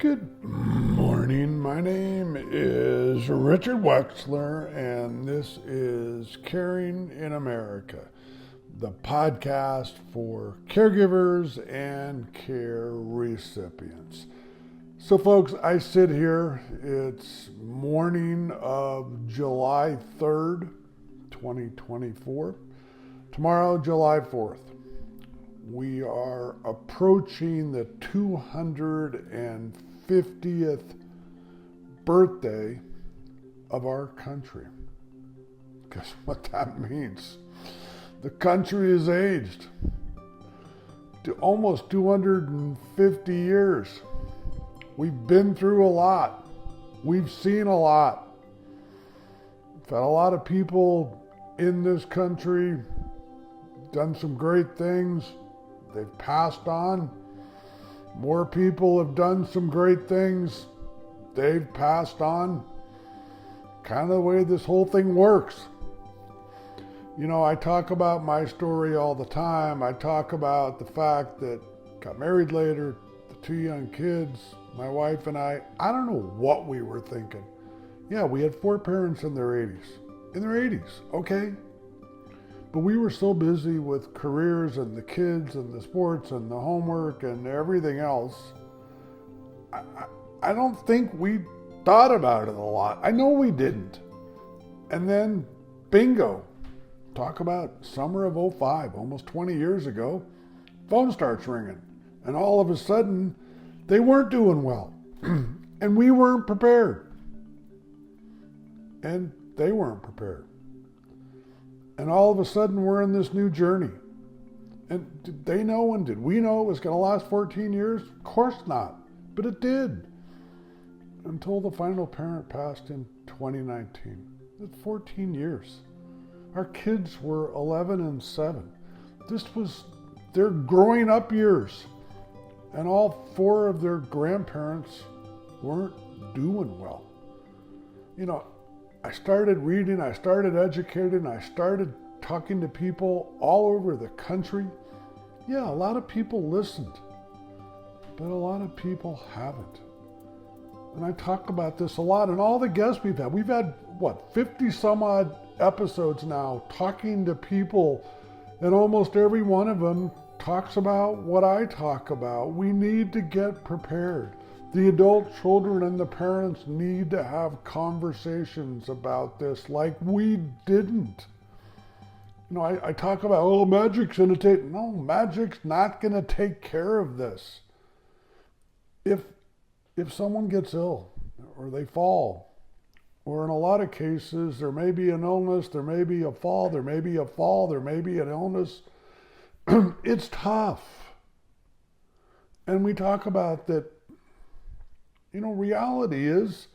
Good morning. My name is Richard Wexler, and this is Caring in America, the podcast for caregivers and care recipients. So, folks, I sit here. It's morning of July 3rd, 2024. Tomorrow, July 4th. We are approaching the 250th birthday of our country. Guess what that means? The country is aged to almost 250 years. We've been through a lot. We've seen a lot. We've had a lot of people in this country, done some great things. They've passed on. More people have done some great things. They've passed on. Kind of the way this whole thing works. You know, I talk about my story all the time. I talk about the fact that got married later, the two young kids, my wife and I don't know what we were thinking. Yeah, we had four parents in their 80s. Okay. But we were so busy with careers and the kids and the sports and the homework and everything else. I don't think we thought about it a lot. I know we didn't. And then, bingo, talk about summer of '05, almost 20 years ago, phone starts ringing. And all of a sudden, they weren't doing well. And we weren't prepared. And they weren't prepared. And all of a sudden, we're in this new journey. And did they know and did we know it was going to last 14 years? Of course not. But it did. Until the final parent passed in 2019. That's 14 years. Our kids were 11 and 7. This was their growing up years. And all four of their grandparents weren't doing well. You know, I started reading, I started educating, I started talking to people all over the country. Yeah, a lot of people listened, but a lot of people haven't. And I talk about this a lot, and all the guests we've had. We've had, 50 some odd episodes now talking to people, and almost every one of them talks about what I talk about. We need to get prepared. The adult children and the parents need to have conversations about this like we didn't. You know, I talk about, magic's going to take... No, magic's not going to take care of this. If someone gets ill or they fall, or in a lot of cases, there may be an illness, there may be a fall, there may be an illness, it's tough. And we talk about that. You know, reality is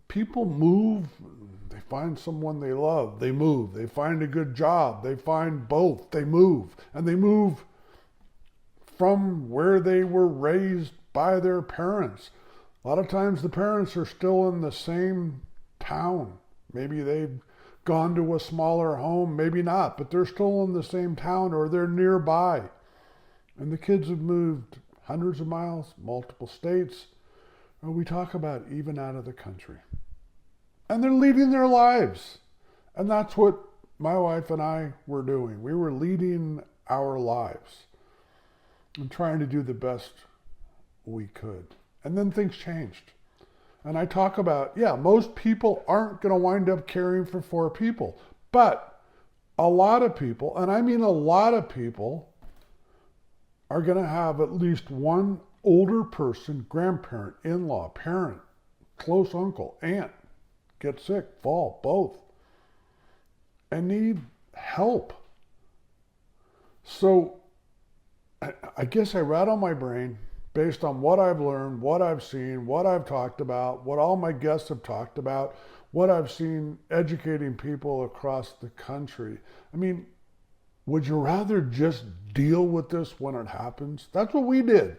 people move, they find someone they love, they move, they find a good job, they find both, they move, and they move from where they were raised by their parents. A lot of times the parents are still in the same town. Maybe they've gone to a smaller home, maybe not, but they're still in the same town or they're nearby. And the kids have moved hundreds of miles, multiple states. We talk about even out of the country. And they're leading their lives. And that's what my wife and I were doing. We were leading our lives and trying to do the best we could. And then things changed. And I talk about, most people aren't going to wind up caring for four people. But a lot of people, and I mean a lot of people, are going to have at least one older person, grandparent, in-law, parent, close uncle, aunt, get sick, fall, both, and need help. So I guess I rattle my brain based on what I've learned, what I've seen, what I've talked about, what all my guests have talked about, what I've seen educating people across the country. I mean, would you rather just deal with this when it happens? That's what we did.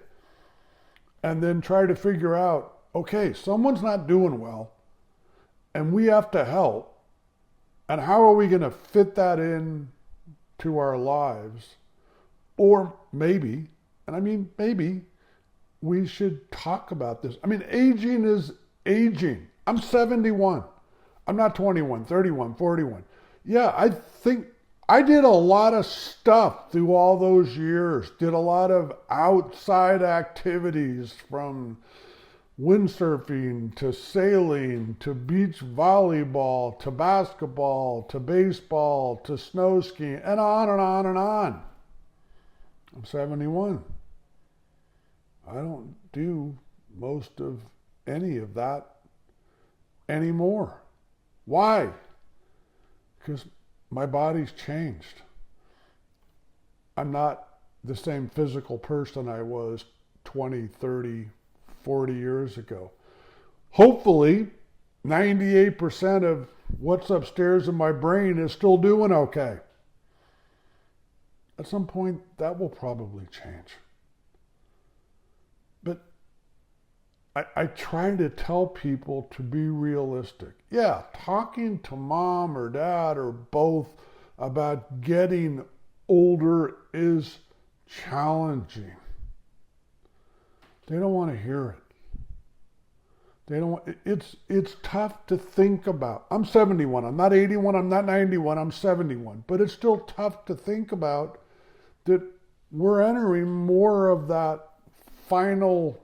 And then try to figure out, okay, someone's not doing well, and we have to help. And how are we going to fit that in to our lives? Or maybe, and I mean maybe, we should talk about this. I mean, aging is aging. I'm 71. I'm not 21, 31, 41. Yeah, I think I did a lot of stuff through all those years, did a lot of outside activities from windsurfing to sailing to beach volleyball to basketball to baseball to snow skiing and on and on and on. I'm 71. I don't do most of any of that anymore. Why? Because my body's changed. I'm not the same physical person I was 20, 30, 40 years ago. Hopefully, 98% of what's upstairs in my brain is still doing okay. At some point, that will probably change. But I try to tell people to be realistic. Yeah, talking to mom or dad or both about getting older is challenging. They don't want to hear it. They don't want, it's tough to think about. I'm 71. I'm not 81. I'm not 91. I'm 71. But it's still tough to think about that we're entering more of that final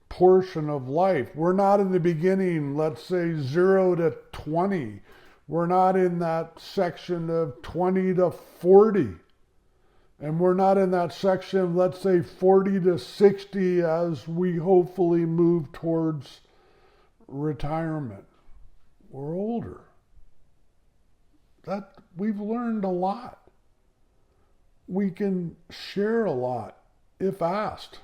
portion of life. We're not in the beginning, let's say 0 to 20. We're not in that section of 20 to 40. And we're not in that section, let's say 40 to 60 as we hopefully move towards retirement. We're older. That we've learned a lot. We can share a lot if asked.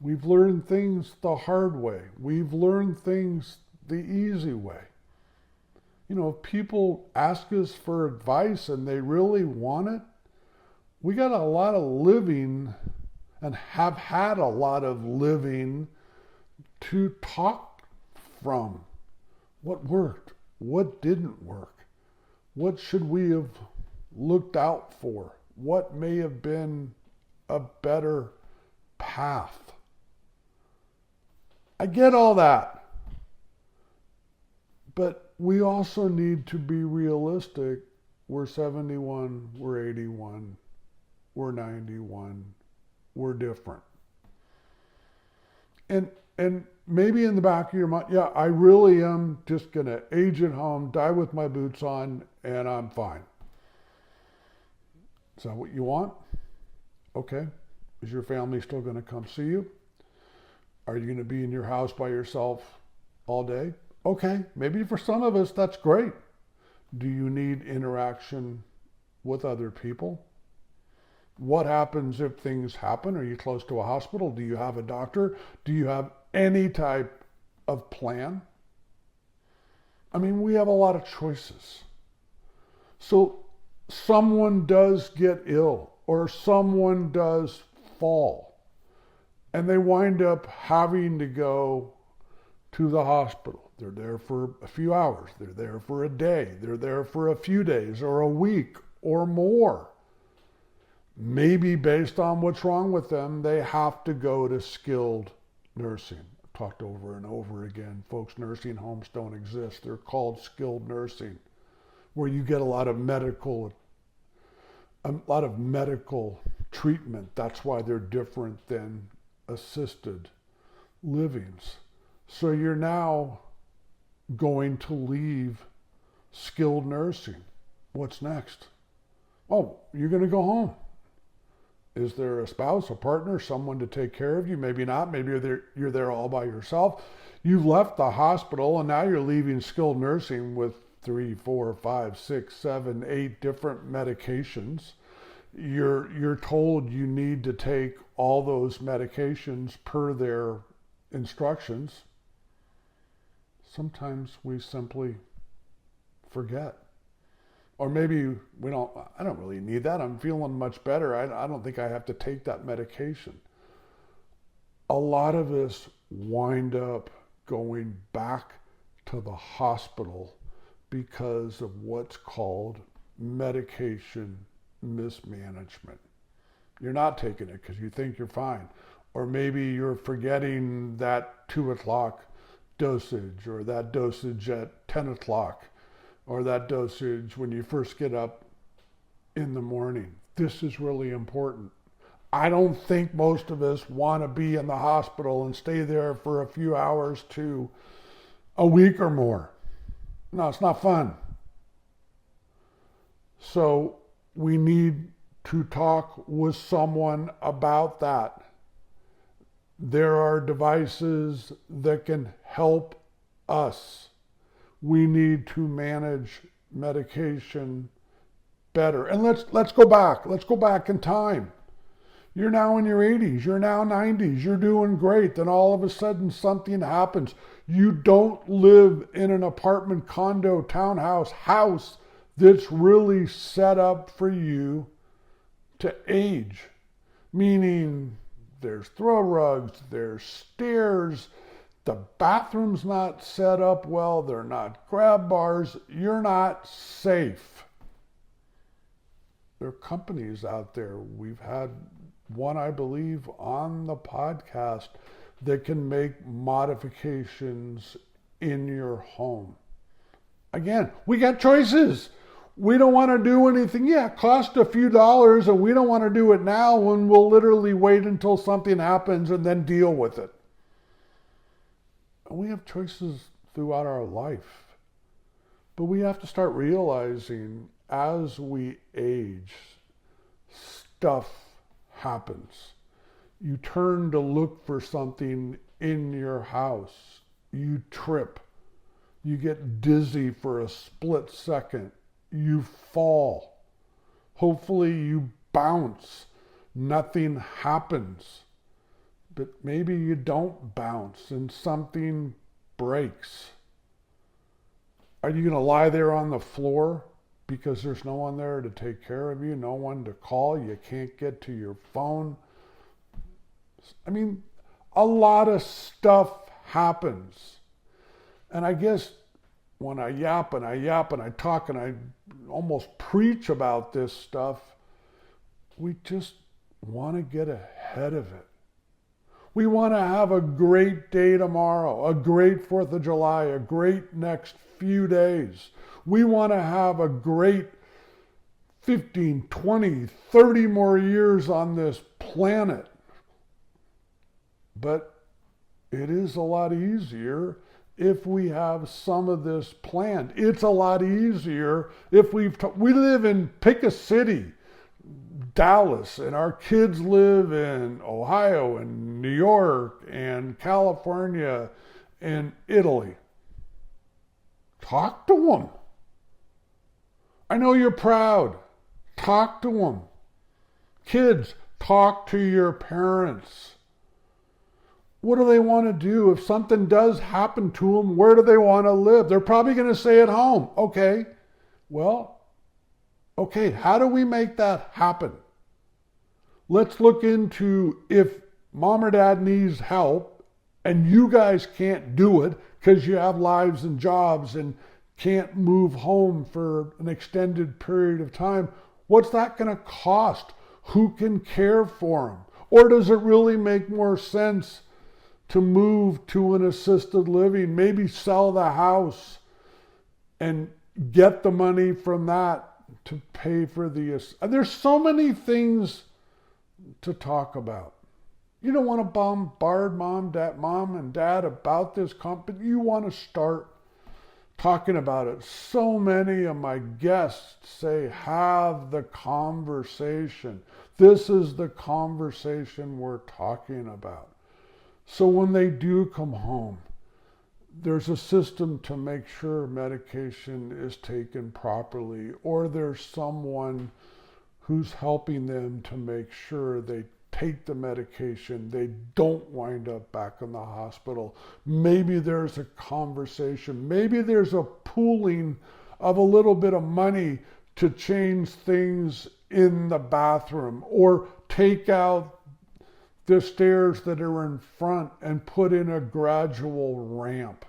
We've learned things the hard way. We've learned things the easy way. You know, if people ask us for advice and they really want it, we got a lot of living and have had a lot of living to talk from. What worked? What didn't work? What should we have looked out for? What may have been a better path? I get all that. But we also need to be realistic. We're 71, we're 81, we're 91, we're different. And maybe in the back of your mind, yeah, I really am just going to age at home, die with my boots on, and I'm fine. Is that what you want? Okay. Is your family still going to come see you? Are you going to be in your house by yourself all day? Okay. Maybe for some of us, that's great. Do you need interaction with other people? What happens if things happen? Are you close to a hospital? Do you have a doctor? Do you have any type of plan? I mean, we have a lot of choices. So someone does get ill or someone does fall and they wind up having to go to the hospital. They're there for a few hours. They're there for a day. They're there for a few days or a week or more. Maybe based on what's wrong with them, they have to go to skilled nursing. I've talked over and over again. Folks, nursing homes don't exist. They're called skilled nursing, where you get a lot of medical treatment. That's why they're different than assisted livings. So you're now going to leave skilled nursing. What's next? Oh, you're going to go home. Is there a spouse, a partner, someone to take care of you? Maybe not. Maybe you're there all by yourself. You've left the hospital and now you're leaving skilled nursing with 3, 4, 5, 6, 7, 8 different medications. You're told you need to take all those medications per their instructions. Sometimes we simply forget. Or maybe I don't really need that. I'm feeling much better. I don't think I have to take that medication. A lot of us wind up going back to the hospital because of what's called medication mismanagement. You're not taking it because you think you're fine. Or maybe you're forgetting that 2 o'clock dosage, or that dosage at 10 o'clock, or that dosage when you first get up in the morning. This is really important. I don't think most of us want to be in the hospital and stay there for a few hours to a week or more. No, it's not fun. So we need to talk with someone about that. There are devices that can help us. We need to manage medication better. And let's go back. Let's go back in time. You're now in your 80s, you're now 90s, you're doing great. Then all of a sudden something happens. You don't live in an apartment, condo, townhouse, house that's really set up for you to age. Meaning there's throw rugs, there's stairs, the bathroom's not set up well, they're not grab bars, you're not safe. There are companies out there, we've had one, I believe, on the podcast that can make modifications in your home. Again, we got choices. We don't want to do anything. Yeah, it costs a few dollars, and we don't want to do it now when we'll literally wait until something happens and then deal with it. We have choices throughout our life. But we have to start realizing as we age, stuff happens. You turn to look for something in your house. You trip. You get dizzy for a split second. You fall. Hopefully you bounce. Nothing happens. But maybe you don't bounce and something breaks. Are you going to lie there on the floor because there's no one there to take care of you, no one to call, you can't get to your phone? I mean, a lot of stuff happens. And I guess when I yap and I talk and I almost preach about this stuff, we just want to get ahead of it. We want to have a great day tomorrow, a great 4th of July, a great next few days. We want to have a great 15, 20, 30 more years on this planet. But it is a lot easier if we have some of this planned. It's a lot easier if we live in, pick a city, Dallas, and our kids live in Ohio and New York and California and Italy. Talk to them. I know you're proud. Talk to them. Kids, talk to your parents. What do they want to do? If something does happen to them, where do they want to live? They're probably going to stay at home. Okay, well, okay, how do we make that happen? Let's look into if mom or dad needs help and you guys can't do it because you have lives and jobs and can't move home for an extended period of time. What's that going to cost? Who can care for them? Or does it really make more sense to move to an assisted living, maybe sell the house and get the money from that to pay for the... There's so many things to talk about. You don't want to bombard mom and dad about this company. You want to start talking about it. So many of my guests say, have the conversation. This is the conversation we're talking about. So when they do come home, there's a system to make sure medication is taken properly, or there's someone who's helping them to make sure they take the medication, they don't wind up back in the hospital. Maybe there's a conversation, maybe there's a pooling of a little bit of money to change things in the bathroom, or take out the stairs that are in front and put in a gradual ramp.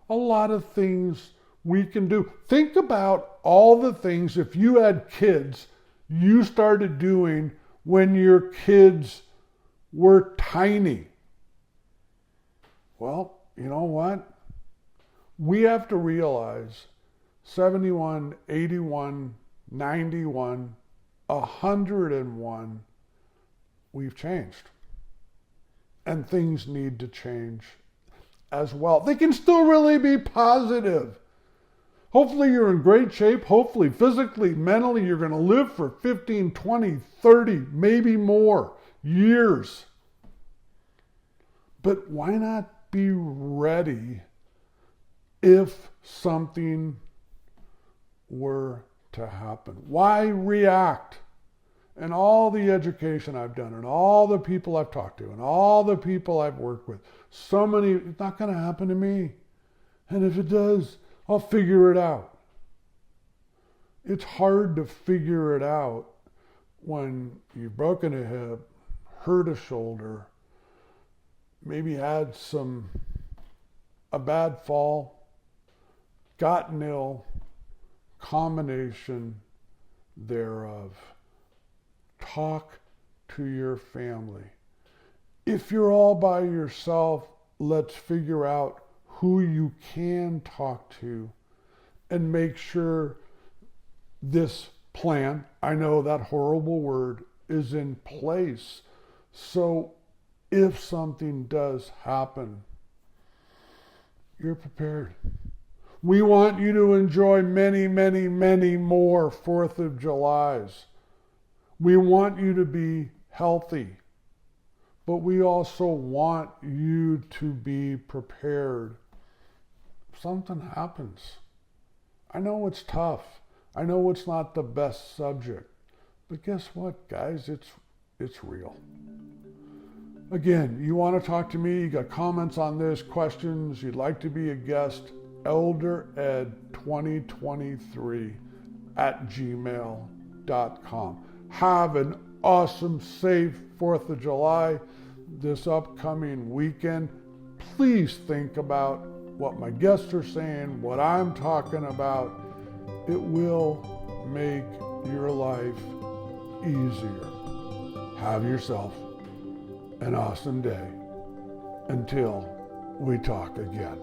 A lot of things we can do. Think about all the things, if you had kids, you started doing when your kids We're tiny. Well, you know what? We have to realize 71, 81, 91, 101, we've changed. And things need to change as well. They can still really be positive. Hopefully you're in great shape. Hopefully physically, mentally, you're going to live for 15, 20, 30, maybe more years. But why not be ready if something were to happen? Why react? And all the education I've done and all the people I've talked to and all the people I've worked with, so many, it's not going to happen to me. And if it does, I'll figure it out. It's hard to figure it out when you've broken a hip, hurt a shoulder, maybe had a bad fall, gotten ill, combination thereof. Talk to your family. If you're all by yourself, let's figure out who you can talk to and make sure this plan, I know that horrible word, is in place. So if something does happen, you're prepared. We want you to enjoy many, many, many more 4th of Julys. We want you to be healthy, but we also want you to be prepared if something happens. I know it's tough. I know it's not the best subject, but guess what, guys? It's real. Again, you want to talk to me, you got comments on this, questions, you'd like to be a guest, eldered2023@gmail.com. Have an awesome, safe 4th of July this upcoming weekend. Please think about what my guests are saying, what I'm talking about. It will make your life easier. Have yourself an awesome day until we talk again.